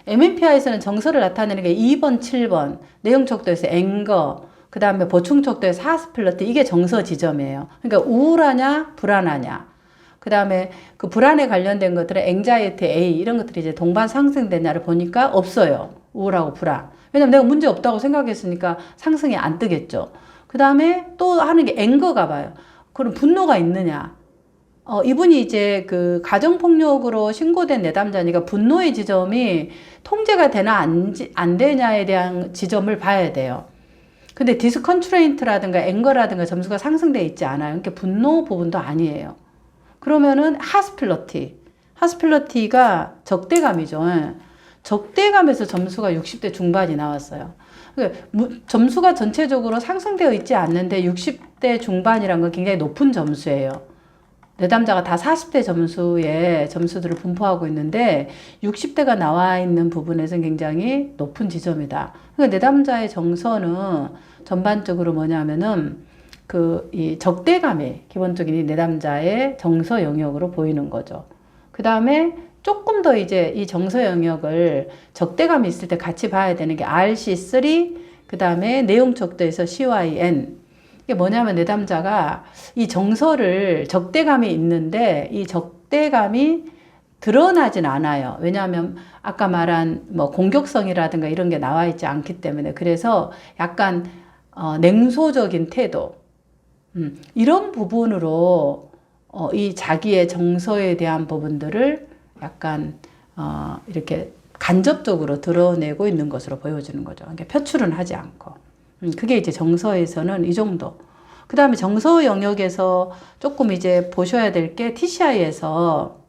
MMPI에서는 정서를 나타내는 게 2번, 7번, 내용 척도에서 앵거, 그 다음에 보충 척도에서 하스플러트, 이게 정서 지점이에요. 그러니까 우울하냐, 불안하냐. 그 다음에 그 불안에 관련된 것들은 앵자이티 A, 이런 것들이 이제 동반 상승되냐를 보니까 없어요. 우울하고 불안. 왜냐면 내가 문제 없다고 생각했으니까 상승이 안 뜨겠죠. 그 다음에 또 하는 게 앵거가 봐요. 그럼 분노가 있느냐. 이분이 이제 그 가정폭력으로 신고된 내담자니까 분노의 지점이 통제가 되나 안 되냐에 대한 지점을 봐야 돼요. 근데 디스컨트레인트라든가 앵거라든가 점수가 상승돼 있지 않아요. 그러니까 분노 부분도 아니에요. 그러면은 하스필러티가 적대감이죠. 적대감에서 점수가 60대 중반이 나왔어요. 그러니까 점수가 전체적으로 상승되어 있지 않는데 60대 중반이란 건 굉장히 높은 점수예요. 내담자가 다 40대 점수의 점수들을 분포하고 있는데 60대가 나와 있는 부분에서는 굉장히 높은 지점이다. 그러니까 내담자의 정서는 전반적으로 뭐냐면은 이 적대감이 기본적인 이 내담자의 정서 영역으로 보이는 거죠. 그 다음에 조금 더 이제 이 정서 영역을 적대감이 있을 때 같이 봐야 되는 게 RC3, 그 다음에 내용 척도에서 CYN. 이게 뭐냐면 내담자가 이 정서를 적대감이 있는데 이 적대감이 드러나진 않아요. 왜냐하면 아까 말한 뭐 공격성이라든가 이런 게 나와 있지 않기 때문에. 그래서 약간 냉소적인 태도, 이런 부분으로 이 자기의 정서에 대한 부분들을 약간 이렇게 간접적으로 드러내고 있는 것으로 보여지는 거죠. 그러니까 표출은 하지 않고. 그게 이제 정서에서는 이 정도. 그 다음에 정서 영역에서 조금 이제 보셔야 될 게 TCI에서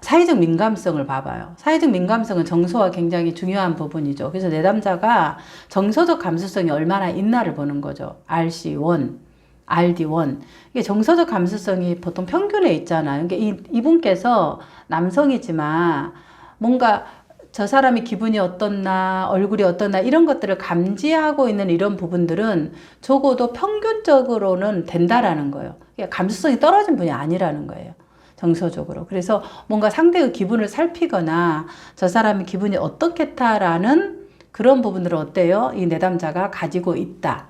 사회적 민감성을 봐봐요. 사회적 민감성은 정서와 굉장히 중요한 부분이죠. 그래서 내담자가 정서적 감수성이 얼마나 있나를 보는 거죠. RC1, RD1. 이게 정서적 감수성이 보통 평균에 있잖아요. 그러니까 이분께서 남성이지만 뭔가 저 사람이 기분이 어떻나, 얼굴이 어떻나, 이런 것들을 감지하고 있는 이런 부분들은 적어도 평균적으로는 된다라는 거예요. 그러니까 감수성이 떨어진 분이 아니라는 거예요. 정서적으로. 그래서 뭔가 상대의 기분을 살피거나 저 사람의 기분이 어떻겠다라는 그런 부분들을 어때요? 이 내담자가 가지고 있다.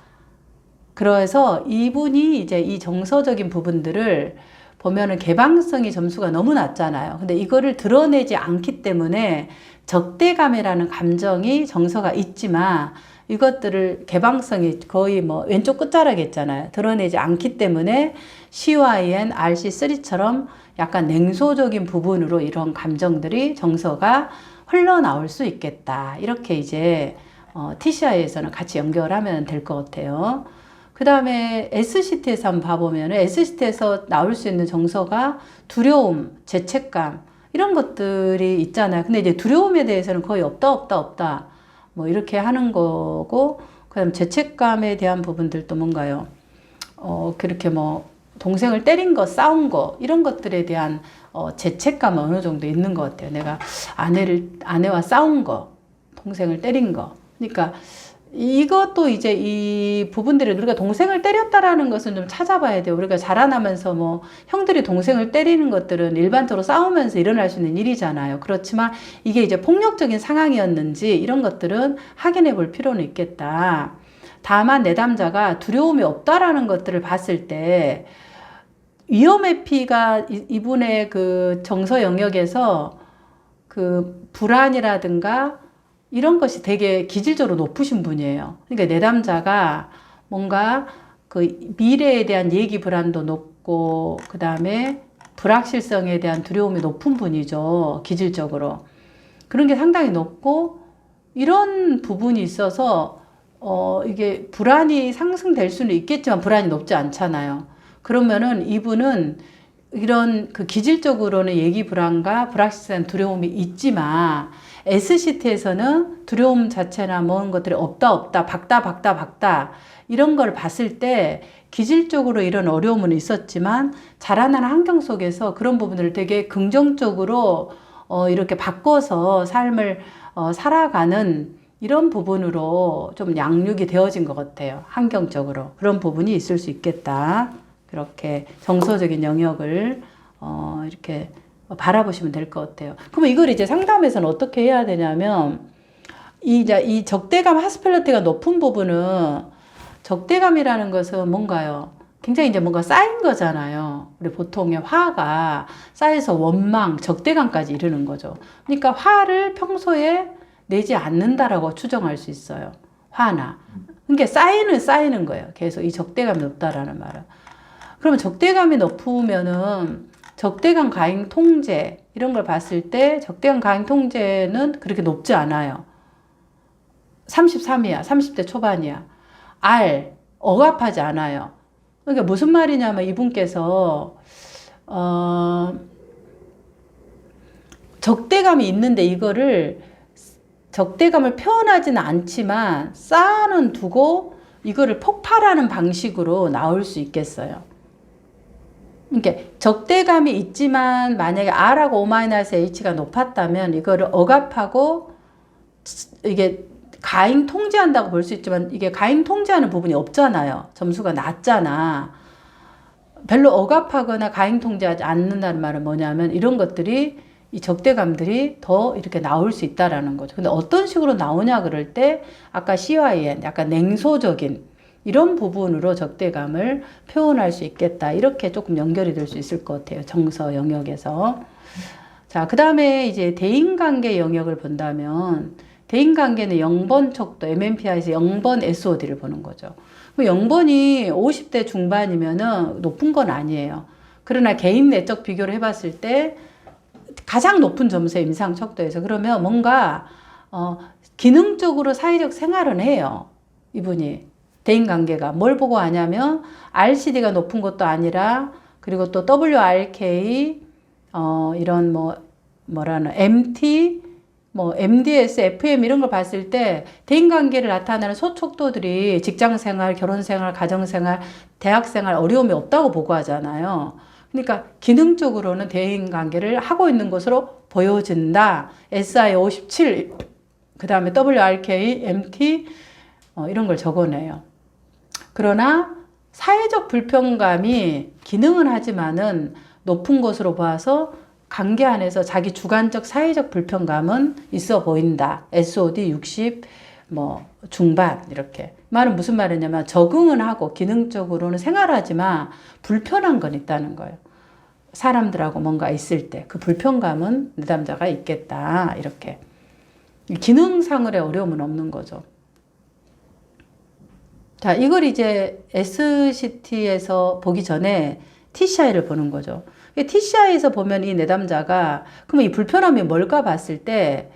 그래서 이분이 이제 이 정서적인 부분들을 보면은 개방성이 점수가 너무 낮잖아요. 근데 이거를 드러내지 않기 때문에 적대감이라는 감정이 정서가 있지만 이것들을 개방성이 거의 뭐 왼쪽 끝자락에 있잖아요. 드러내지 않기 때문에 CYN, RC3처럼 약간 냉소적인 부분으로 이런 감정들이 정서가 흘러나올 수 있겠다. 이렇게 이제 TCI에서는 같이 연결하면 될 것 같아요. 그 다음에 SCT에서 한번 봐보면 SCT에서 나올 수 있는 정서가 두려움, 죄책감, 이런 것들이 있잖아요. 근데 이제 두려움에 대해서는 거의 없다. 뭐 이렇게 하는 거고, 그 다음 죄책감에 대한 부분들도 뭔가요? 그렇게 뭐 동생을 때린 거, 싸운 거, 이런 것들에 대한 죄책감은 어느 정도 있는 것 같아요. 내가 아내와 싸운 거, 동생을 때린 거. 그러니까 이것도 이제 이 부분들을 우리가 동생을 때렸다라는 것은 좀 찾아봐야 돼요. 우리가 자라나면서 뭐 형들이 동생을 때리는 것들은 일반적으로 싸우면서 일어날 수 있는 일이잖아요. 그렇지만 이게 이제 폭력적인 상황이었는지 이런 것들은 확인해 볼 필요는 있겠다. 다만 내담자가 두려움이 없다라는 것들을 봤을 때 위험의 피가 이분의 그 정서 영역에서 그 불안이라든가 이런 것이 되게 기질적으로 높으신 분이에요. 그러니까 내담자가 뭔가 그 미래에 대한 예기 불안도 높고, 그 다음에 불확실성에 대한 두려움이 높은 분이죠. 기질적으로. 그런 게 상당히 높고, 이런 부분이 있어서, 이게 불안이 상승될 수는 있겠지만 불안이 높지 않잖아요. 그러면은 이분은 이런 그 기질적으로는 예기 불안과 불확실한 두려움이 있지만 SCT에서는 두려움 자체나 뭔 것들이 없다 박다 이런 걸 봤을 때 기질적으로 이런 어려움은 있었지만 자라나는 환경 속에서 그런 부분들을 되게 긍정적으로 이렇게 바꿔서 삶을 살아가는 이런 부분으로 좀 양육이 되어진 것 같아요. 환경적으로 그런 부분이 있을 수 있겠다. 그렇게 정서적인 영역을 이렇게 바라보시면 될 것 같아요. 그러면 이걸 이제 상담에서는 어떻게 해야 되냐면, 이 적대감 하스펠러티가 높은 부분은, 적대감이라는 것은 뭔가요? 굉장히 이제 뭔가 쌓인 거잖아요. 우리 보통의 화가 쌓여서 원망, 적대감까지 이르는 거죠. 그러니까 화를 평소에 내지 않는다라고 추정할 수 있어요. 화나. 그러니까 쌓이는 거예요. 계속 이 적대감이 높다라는 말은. 그러면 적대감이 높으면은 적대감 가행 통제 이런 걸 봤을 때 적대감 가행 통제는 그렇게 높지 않아요. 33이야. 30대 초반이야. 억압하지 않아요. 그러니까 무슨 말이냐면 이분께서 적대감이 있는데 이거를 적대감을 표현하지는 않지만 쌓아는 두고 이거를 폭발하는 방식으로 나올 수 있겠어요. 그러니까 적대감이 있지만 만약에 R하고 O-H가 높았다면 이거를 억압하고 이게 가행 통제한다고 볼 수 있지만 이게 가행 통제하는 부분이 없잖아요. 점수가 낮잖아. 별로 억압하거나 가행 통제하지 않는다는 말은 뭐냐면 이런 것들이 이 적대감들이 더 이렇게 나올 수 있다라는 거죠. 근데 어떤 식으로 나오냐 그럴 때 아까 CYN 약간 냉소적인 이런 부분으로 적대감을 표현할 수 있겠다. 이렇게 조금 연결이 될 수 있을 것 같아요. 정서 영역에서. 자, 그 다음에 이제 대인관계 영역을 본다면 대인관계는 0번 척도 MMPI에서 0번 SOD를 보는 거죠. 0번이 50대 중반이면은 높은 건 아니에요. 그러나 개인 내적 비교를 해봤을 때 가장 높은 점수의 임상 척도에서 그러면 뭔가 기능적으로 사회적 생활은 해요. 이분이 대인관계가 뭘 보고 하냐면 RCD가 높은 것도 아니라 그리고 또 WRK 이런 뭐라는 MT MDS, FM 이런 걸 봤을 때 대인관계를 나타내는 소척도들이 직장생활, 결혼생활, 가정생활, 대학생활 어려움이 없다고 보고하잖아요. 그러니까 기능적으로는 대인관계를 하고 있는 것으로 보여진다. SI 57, 그 다음에 WRK, MT 이런 걸 적어내요. 그러나 사회적 불평감이 기능은 하지만은 높은 것으로 봐서 관계 안에서 자기 주관적 사회적 불편감은 있어 보인다. SOD 60, 중반, 이렇게. 말은 무슨 말이냐면 적응은 하고 기능적으로는 생활하지만 불편한 건 있다는 거예요. 사람들하고 뭔가 있을 때 그 불편감은 내담자가 있겠다. 이렇게. 기능상의 어려움은 없는 거죠. 자, 이걸 이제 SCT에서 보기 전에 TCI를 보는 거죠. TCI에서 보면 이 내담자가 그러면 이 불편함이 뭘까 봤을 때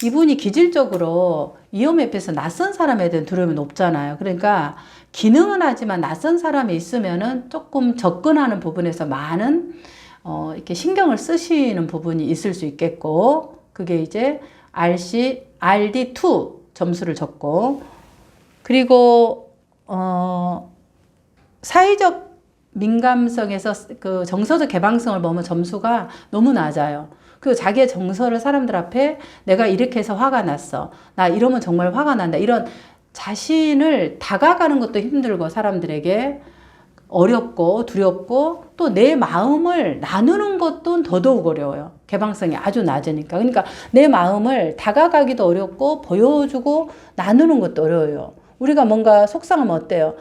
이분이 기질적으로 EMF에서 낯선 사람에 대한 두려움이 높잖아요. 그러니까 기능은 하지만 낯선 사람이 있으면은 조금 접근하는 부분에서 많은 이렇게 신경을 쓰시는 부분이 있을 수 있겠고 그게 이제 RD2 점수를 줬고 그리고 사회적 민감성에서 그 정서적 개방성을 보면 점수가 너무 낮아요. 그리고 자기의 정서를 사람들 앞에 내가 이렇게 해서 화가 났어. 나 이러면 정말 화가 난다. 이런 자신을 다가가는 것도 힘들고 사람들에게 어렵고 두렵고 또 내 마음을 나누는 것도 더더욱 어려워요. 개방성이 아주 낮으니까. 그러니까 내 마음을 다가가기도 어렵고 보여주고 나누는 것도 어려워요. 우리가 뭔가 속상하면 어때요?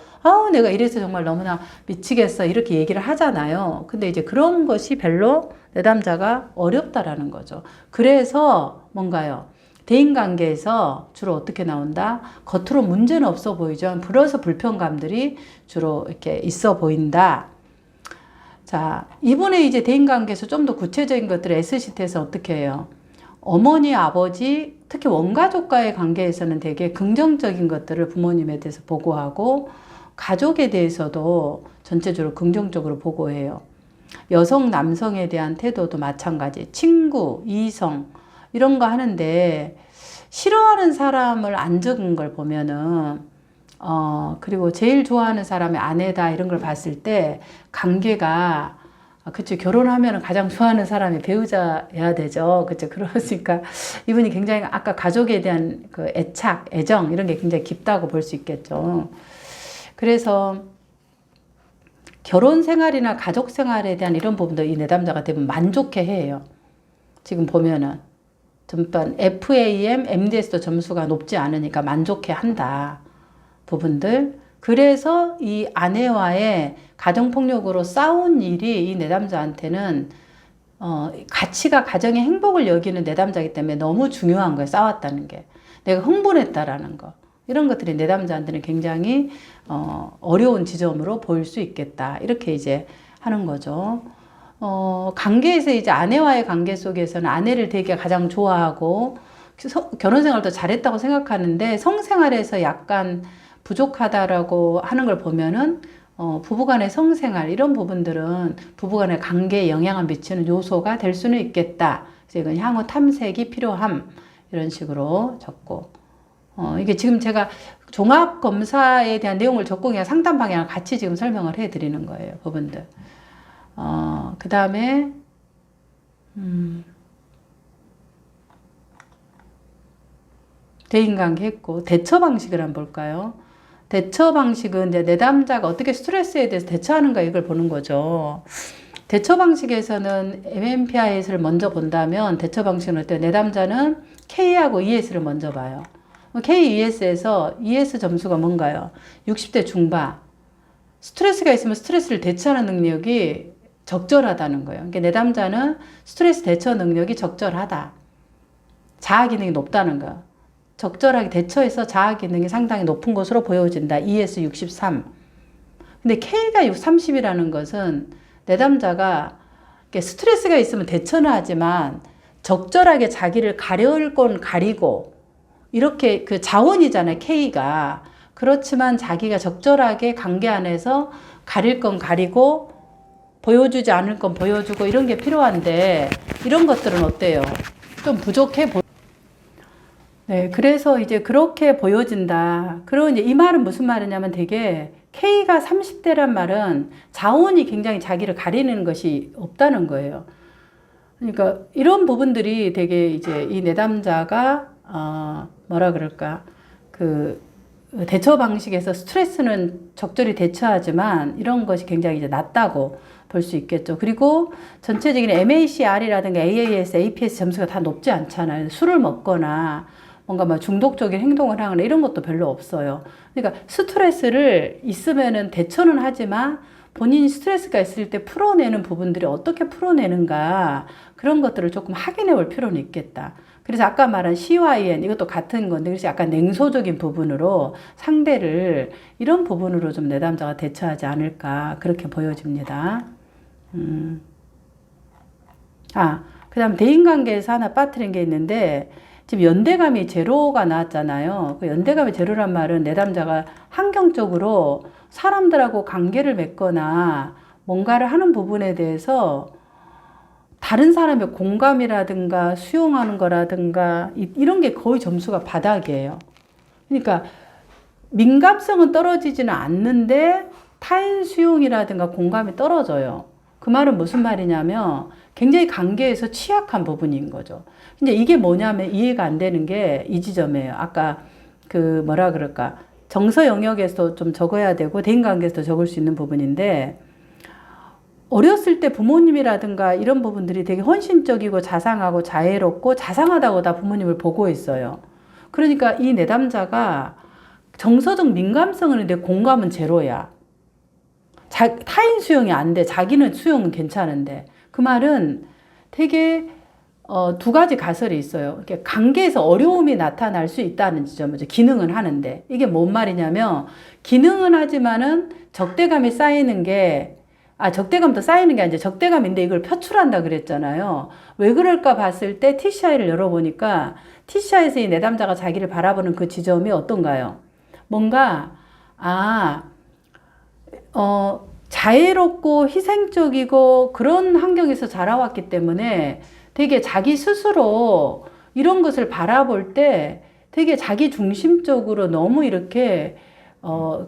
내가 이래서 정말 너무나 미치겠어. 이렇게 얘기를 하잖아요. 근데 이제 그런 것이 별로 내담자가 어렵다라는 거죠. 그래서 뭔가요? 대인관계에서 주로 어떻게 나온다? 겉으로 문제는 없어 보이죠. 불어서 불편감들이 주로 이렇게 있어 보인다. 자, 이번에 이제 대인관계에서 좀 더 구체적인 것들을 SCT에서 어떻게 해요? 어머니, 아버지, 특히 원가족과의 관계에서는 되게 긍정적인 것들을 부모님에 대해서 보고하고 가족에 대해서도 전체적으로 긍정적으로 보고해요. 여성, 남성에 대한 태도도 마찬가지. 친구, 이성 이런 거 하는데 싫어하는 사람을 안 적은 걸 보면은 그리고 제일 좋아하는 사람의 아내다 이런 걸 봤을 때 관계가 그쵸. 결혼하면 가장 좋아하는 사람이 배우자여야 되죠. 그쵸. 그러니까 이분이 굉장히 아까 가족에 대한 그 애착, 애정 이런 게 굉장히 깊다고 볼 수 있겠죠. 그래서 결혼 생활이나 가족 생활에 대한 이런 부분도 이 내담자가 대부분 만족해 해요. 지금 보면은 전반 FAM, MDS도 점수가 높지 않으니까 만족해 한다. 부분들. 그래서 이 아내와의 가정폭력으로 싸운 일이 이 내담자한테는 가치가 가정의 행복을 여기는 내담자이기 때문에 너무 중요한 거예요. 싸웠다는 게. 내가 흥분했다라는 거. 이런 것들이 내담자한테는 굉장히 어려운 지점으로 보일 수 있겠다. 이렇게 이제 하는 거죠. 관계에서 이제 아내와의 관계 속에서는 아내를 되게 가장 좋아하고 결혼 생활도 잘했다고 생각하는데 성생활에서 약간 부족하다라고 하는 걸 보면은 부부간의 성생활 이런 부분들은 부부간의 관계에 영향을 미치는 요소가 될 수는 있겠다. 이건 향후 탐색이 필요함 이런 식으로 적고 이게 지금 제가 종합 검사에 대한 내용을 적고 그냥 상담 방향을 같이 지금 설명을 해드리는 거예요, 부분들. 그 다음에 대인관계 했고 대처 방식을 한번 볼까요? 대처 방식은 이제 내담자가 어떻게 스트레스에 대해서 대처하는가 이걸 보는 거죠. 대처 방식에서는 MMPI를 먼저 본다면 대처 방식은 어때요? 내담자는 K하고 ES를 먼저 봐요. KES에서 ES 점수가 뭔가요? 60대 중반. 스트레스가 있으면 스트레스를 대처하는 능력이 적절하다는 거예요. 그러니까 내담자는 스트레스 대처 능력이 적절하다. 자아 기능이 높다는 거예요. 적절하게 대처해서 자아 기능이 상당히 높은 것으로 보여진다. ES 63. 근데 K가 30이라는 것은 내담자가 스트레스가 있으면 대처는 하지만 적절하게 자기를 가려울 건 가리고 이렇게 그 자원이잖아요. K가. 그렇지만 자기가 적절하게 관계 안에서 가릴 건 가리고 보여주지 않을 건 보여주고 이런 게 필요한데 이런 것들은 어때요? 좀 부족해 보여요. 네, 그래서 이제 그렇게 보여진다. 그리고 이제 이 말은 무슨 말이냐면 되게 K가 30대란 말은 자원이 굉장히 자기를 가리는 것이 없다는 거예요. 그러니까 이런 부분들이 되게 이제 이 내담자가 뭐라 그럴까 그 대처 방식에서 스트레스는 적절히 대처하지만 이런 것이 굉장히 이제 낮다고 볼 수 있겠죠. 그리고 전체적인 MACR이라든가 AAS, APS 점수가 다 높지 않잖아요. 술을 먹거나 뭔가 막 중독적인 행동을 하거나 이런 것도 별로 없어요. 그러니까 스트레스를 있으면은 대처는 하지만 본인이 스트레스가 있을 때 풀어내는 부분들이 어떻게 풀어내는가 그런 것들을 조금 확인해 볼 필요는 있겠다. 그래서 아까 말한 CYN 이것도 같은 건데 그래서 약간 냉소적인 부분으로 상대를 이런 부분으로 좀 내담자가 대처하지 않을까 그렇게 보여집니다. 그 다음 대인관계에서 하나 빠뜨린 게 있는데 지금 연대감이 제로가 나왔잖아요. 그 연대감이 제로란 말은 내담자가 환경적으로 사람들하고 관계를 맺거나 뭔가를 하는 부분에 대해서 다른 사람의 공감이라든가 수용하는 거라든가 이런 게 거의 점수가 바닥이에요. 그러니까 민감성은 떨어지지는 않는데 타인 수용이라든가 공감이 떨어져요. 그 말은 무슨 말이냐면 굉장히 관계에서 취약한 부분인 거죠. 근데 이게 뭐냐면 이해가 안 되는 게 이 지점이에요. 아까 그 뭐라 그럴까 정서 영역에서 좀 적어야 되고 대인관계에서 적을 수 있는 부분인데 어렸을 때 부모님이라든가 이런 부분들이 되게 헌신적이고 자상하고 자애롭고 자상하다고 다 부모님을 보고 있어요. 그러니까 이 내담자가 정서적 민감성은 있는데 공감은 제로야. 타인 수용이 안 돼. 자기는 수용은 괜찮은데. 그 말은 되게 두 가지 가설이 있어요. 관계에서 어려움이 나타날 수 있다는 지점이죠. 기능은 하는데. 이게 뭔 말이냐면 기능은 하지만은 적대감이 쌓이는 게 적대감도 쌓이는 게 아니라 적대감인데 이걸 표출한다 그랬잖아요. 왜 그럴까 봤을 때 TCI를 열어보니까 TCI에서 이 내담자가 자기를 바라보는 그 지점이 어떤가요? 뭔가 자애롭고 희생적이고 그런 환경에서 자라왔기 때문에 되게 자기 스스로 이런 것을 바라볼 때 되게 자기 중심적으로 너무 이렇게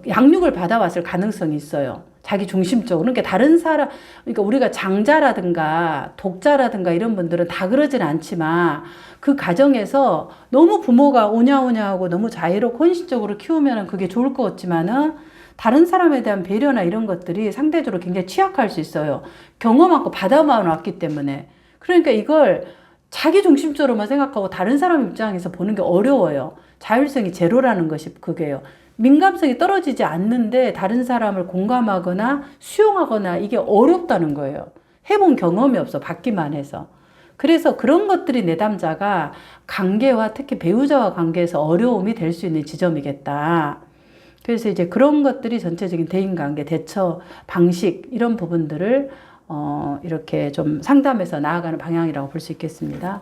양육을 받아왔을 가능성이 있어요. 자기 중심적으로. 그러니까 다른 사람, 그러니까 우리가 장자라든가 독자라든가 이런 분들은 다 그러진 않지만 그 가정에서 너무 부모가 오냐오냐하고 너무 자유롭고 헌신적으로 키우면 그게 좋을 것 같지만은 다른 사람에 대한 배려나 이런 것들이 상대적으로 굉장히 취약할 수 있어요. 경험하고 받아만 왔기 때문에. 그러니까 이걸 자기 중심적으로만 생각하고 다른 사람 입장에서 보는 게 어려워요. 자율성이 제로라는 것이 그게요. 민감성이 떨어지지 않는데 다른 사람을 공감하거나 수용하거나 이게 어렵다는 거예요. 해본 경험이 없어, 받기만 해서. 그래서 그런 것들이 내담자가 관계와 특히 배우자와 관계에서 어려움이 될 수 있는 지점이겠다. 그래서 이제 그런 것들이 전체적인 대인관계, 대처 방식 이런 부분들을 이렇게 좀 상담해서 나아가는 방향이라고 볼 수 있겠습니다.